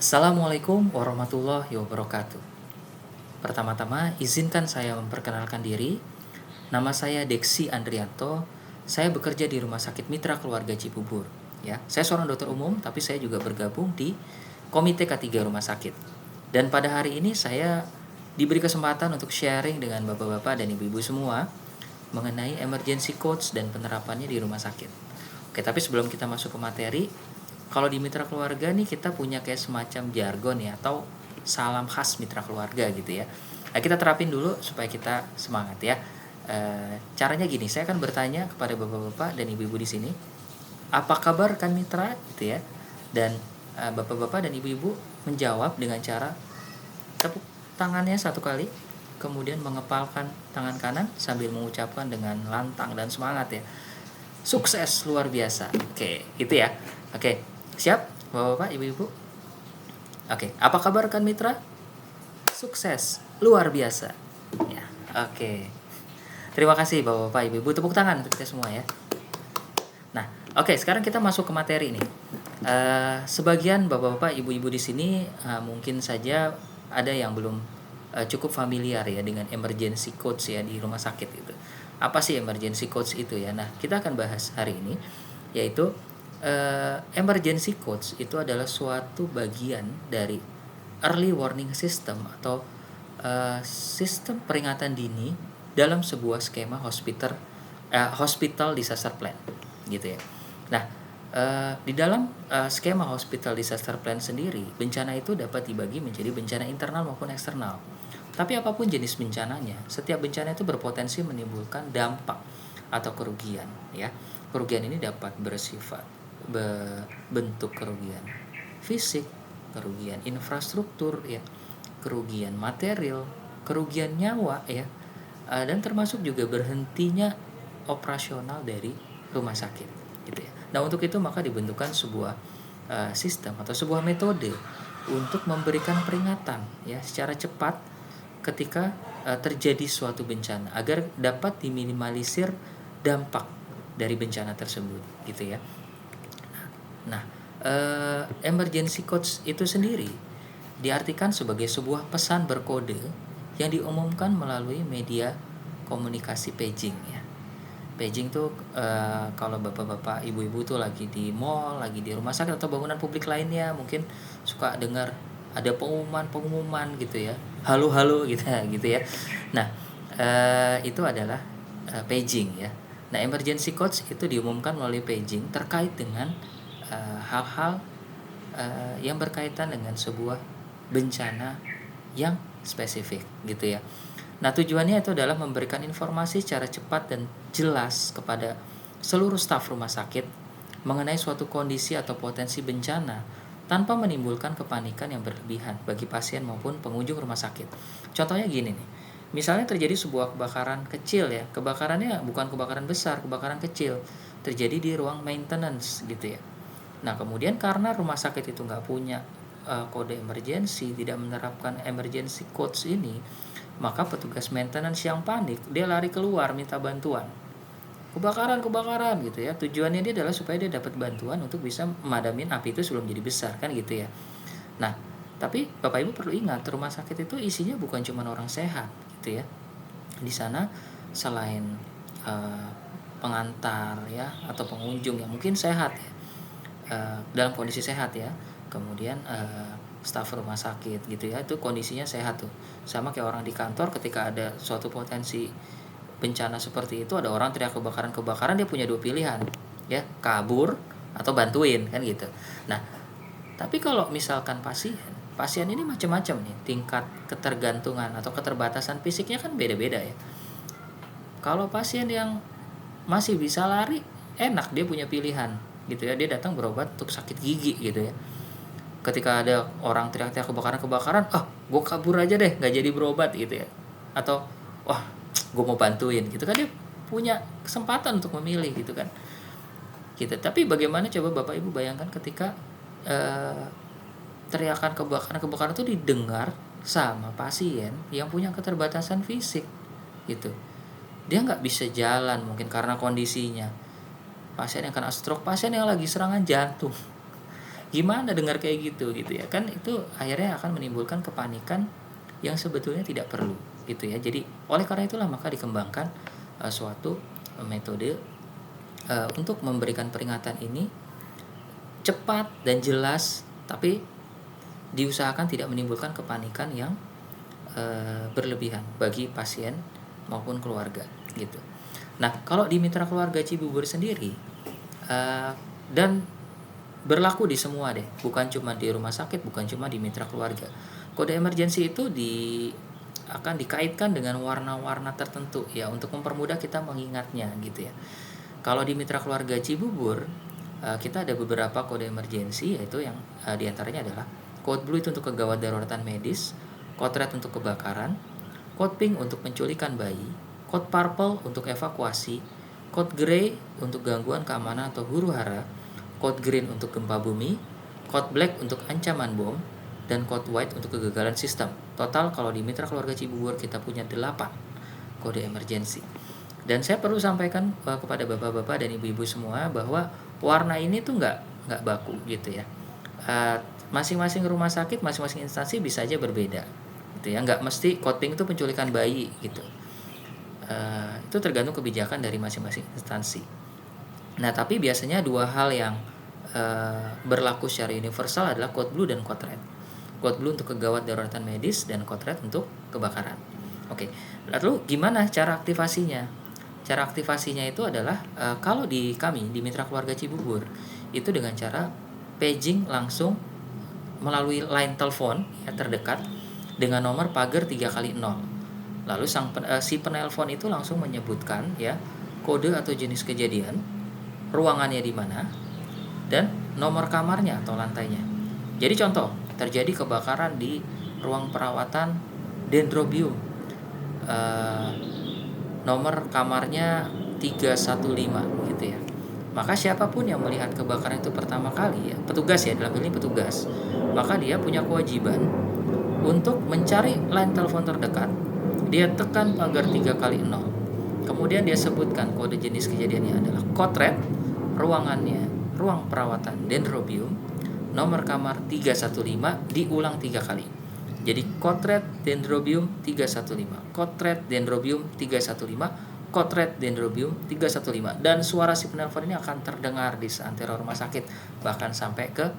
Assalamualaikum warahmatullahi wabarakatuh. Pertama-tama, izinkan saya memperkenalkan diri. Nama saya Deksi Andrianto. Saya bekerja di Rumah Sakit Mitra Keluarga Cibubur. Ya, saya seorang dokter umum, tapi saya juga bergabung di Komite K3 Rumah Sakit. Dan pada hari ini saya diberi kesempatan untuk sharing dengan bapak-bapak dan ibu-ibu semua mengenai emergency codes dan penerapannya di rumah sakit. Oke, tapi sebelum kita masuk ke materi, kalau di mitra keluarga nih kita punya kayak semacam jargon ya, atau salam khas mitra keluarga gitu ya. Nah, kita terapin dulu supaya kita semangat ya. Caranya gini, saya akan bertanya kepada bapak-bapak dan ibu-ibu di sini, apa kabar kan mitra gitu ya. Dan bapak-bapak dan ibu-ibu menjawab dengan cara tepuk tangannya satu kali, kemudian mengepalkan tangan kanan sambil mengucapkan dengan lantang dan semangat ya. Sukses luar biasa. Oke, itu ya. Oke, siap bapak-bapak, ibu-ibu? Oke, apa kabar kan mitra? Sukses luar biasa. Ya, oke. Terima kasih bapak-bapak, ibu-ibu. Tepuk tangan untuk kita semua ya. Nah, oke, sekarang kita masuk ke materi nih. Sebagian bapak-bapak, ibu-ibu di sini mungkin saja ada yang belum cukup familiar ya dengan emergency codes ya di rumah sakit itu. Apa sih emergency codes itu ya? Nah, kita akan bahas hari ini, yaitu emergency codes itu adalah suatu bagian dari early warning system atau sistem peringatan dini dalam sebuah skema hospital disaster plan gitu ya. Nah, di dalam skema hospital disaster plan sendiri, bencana itu dapat dibagi menjadi bencana internal maupun eksternal. Tapi apapun jenis bencananya, setiap bencana itu berpotensi menimbulkan dampak atau kerugian ya. Kerugian ini dapat bersifat bentuk kerugian fisik, kerugian infrastruktur ya, kerugian material, kerugian nyawa ya, dan termasuk juga berhentinya operasional dari rumah sakit gitu ya. Nah, untuk itu maka dibentukkan sebuah sistem atau sebuah metode untuk memberikan peringatan ya secara cepat ketika terjadi suatu bencana agar dapat diminimalisir dampak dari bencana tersebut gitu ya. Nah, emergency codes itu sendiri diartikan sebagai sebuah pesan berkode yang diumumkan melalui media komunikasi paging ya. Paging tuh kalau bapak-bapak, ibu-ibu tuh lagi di mall, lagi di rumah sakit atau bangunan publik lainnya, mungkin suka dengar ada pengumuman gitu ya, halo gitu gitu ya. Nah, itu adalah paging ya. Nah, emergency codes itu diumumkan melalui paging terkait dengan hal-hal yang berkaitan dengan sebuah bencana yang spesifik gitu ya. Nah, tujuannya itu adalah memberikan informasi secara cepat dan jelas kepada seluruh staf rumah sakit mengenai suatu kondisi atau potensi bencana tanpa menimbulkan kepanikan yang berlebihan bagi pasien maupun pengunjung rumah sakit. Contohnya gini nih, misalnya terjadi sebuah kebakaran kecil ya, kebakarannya bukan kebakaran besar, kebakaran kecil, terjadi di ruang maintenance gitu ya. Nah, kemudian karena rumah sakit itu nggak punya kode emergency, tidak menerapkan emergency codes ini, maka petugas maintenance yang panik, dia lari keluar minta bantuan. Kebakaran gitu ya. Tujuannya dia adalah supaya dia dapat bantuan untuk bisa memadamin api itu sebelum jadi besar kan gitu ya. Nah, tapi Bapak Ibu perlu ingat, rumah sakit itu isinya bukan cuma orang sehat gitu ya. Di sana selain pengantar ya atau pengunjung yang mungkin sehat ya, dalam kondisi sehat ya, kemudian staf rumah sakit gitu ya, itu kondisinya sehat tuh, sama kayak orang di kantor. Ketika ada suatu potensi bencana seperti itu, ada orang teriak kebakaran, dia punya dua pilihan ya, kabur atau bantuin kan gitu. Nah, tapi kalau misalkan pasien ini macam-macam nih, tingkat ketergantungan atau keterbatasan fisiknya kan beda-beda ya. Kalau pasien yang masih bisa lari, enak, dia punya pilihan gitu ya, dia datang berobat untuk sakit gigi gitu ya. Ketika ada orang teriak-teriak kebakaran, gue kabur aja deh, nggak jadi berobat gitu ya. Atau wah, gue mau bantuin gitu kan, dia punya kesempatan untuk memilih gitu kan gitu. Tapi bagaimana coba Bapak Ibu bayangkan ketika teriakan kebakaran itu didengar sama pasien yang punya keterbatasan fisik gitu. Dia nggak bisa jalan mungkin karena kondisinya, pasien yang kena stroke, pasien yang lagi serangan jantung, gimana dengar kayak gitu ya kan, itu akhirnya akan menimbulkan kepanikan yang sebetulnya tidak perlu gitu ya. Jadi oleh karena itulah maka dikembangkan suatu metode untuk memberikan peringatan ini cepat dan jelas, tapi diusahakan tidak menimbulkan kepanikan yang berlebihan bagi pasien maupun keluarga gitu. Nah, kalau di Mitra Keluarga Cibubur sendiri dan berlaku di semua deh, bukan cuma di rumah sakit, bukan cuma di Mitra Keluarga. Kode emergensi itu akan dikaitkan dengan warna-warna tertentu ya, untuk mempermudah kita mengingatnya gitu ya. Kalau di Mitra Keluarga Cibubur, kita ada beberapa kode emergensi, yaitu yang diantaranya adalah kode blue itu untuk kegawat daruratan medis, kode red untuk kebakaran, kode pink untuk penculikan bayi, kode purple untuk evakuasi, kode grey untuk gangguan keamanan atau huru-hara, kode green untuk gempa bumi, kode black untuk ancaman bom, dan kode white untuk kegagalan sistem. Total kalau di Mitra Keluarga Cibubur kita punya 8 kode emergensi. Dan saya perlu sampaikan kepada bapak-bapak dan ibu-ibu semua bahwa warna ini tuh nggak baku gitu ya. Masing-masing rumah sakit, masing-masing instansi bisa aja berbeda gitu ya. Nggak mesti kode pink itu penculikan bayi gitu. Itu tergantung kebijakan dari masing-masing instansi. Nah, tapi biasanya dua hal yang berlaku secara universal adalah kode blue dan kode red. Kode blue untuk kegawat daruratan medis dan kode red untuk kebakaran. Oke, lalu gimana cara aktivasinya? Cara aktivasinya itu adalah kalau di kami di Mitra Keluarga Cibubur itu dengan cara paging langsung melalui line telepon ya, terdekat dengan nomor pagar 3x0. Lalu si penelpon itu langsung menyebutkan ya kode atau jenis kejadian, ruangannya di mana, dan nomor kamarnya atau lantainya. Jadi contoh, terjadi kebakaran di ruang perawatan Dendrobium, nomor kamarnya 315 gitu ya. Maka siapapun yang melihat kebakaran itu pertama kali ya, petugas ya, dalam ini petugas, maka dia punya kewajiban untuk mencari line telepon terdekat. Dia tekan pagar 3x0. Kemudian dia sebutkan kode jenis kejadiannya adalah kode red, ruangannya ruang perawatan Dendrobium, nomor kamar 315, diulang 3 kali. Jadi kode red Dendrobium 315, kode red Dendrobium 315, kode red Dendrobium 315, dan suara si penelpon ini akan terdengar di seantero rumah sakit, bahkan sampai ke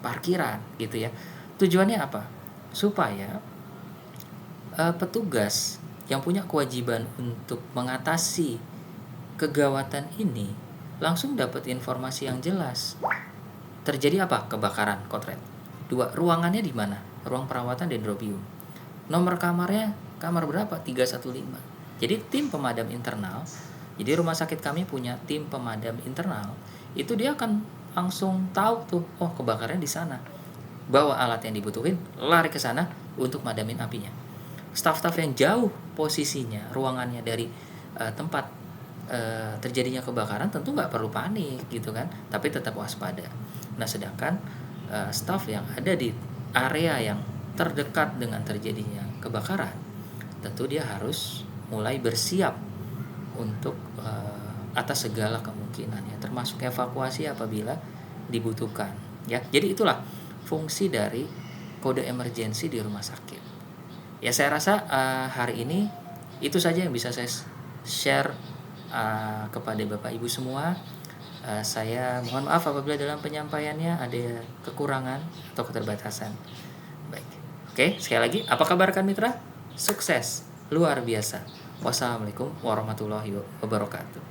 parkiran gitu ya. Tujuannya apa? Supaya petugas yang punya kewajiban untuk mengatasi kegawatan ini langsung dapat informasi yang jelas. Terjadi apa? Kebakaran, kode red. 2. Ruangannya di mana? Ruang perawatan Dendrobium. Nomor kamarnya kamar berapa? 315. Jadi tim pemadam internal, jadi rumah sakit kami punya tim pemadam internal, itu dia akan langsung tahu tuh, oh kebakarannya di sana. Bawa alat yang dibutuhin, lari ke sana untuk madamin apinya. Staf-staf yang jauh posisinya, ruangannya dari tempat terjadinya kebakaran tentu nggak perlu panik gitu kan, tapi tetap waspada. Nah, sedangkan staf yang ada di area yang terdekat dengan terjadinya kebakaran, tentu dia harus mulai bersiap untuk atas segala kemungkinannya, termasuk evakuasi apabila dibutuhkan. Ya, jadi itulah fungsi dari kode emergensi di rumah sakit. Ya, saya rasa hari ini itu saja yang bisa saya share kepada Bapak Ibu semua. Saya mohon maaf apabila dalam penyampaiannya ada kekurangan atau keterbatasan. Baik. Oke, sekali lagi, apa kabar kan mitra? Sukses luar biasa. Wassalamualaikum warahmatullahi wabarakatuh.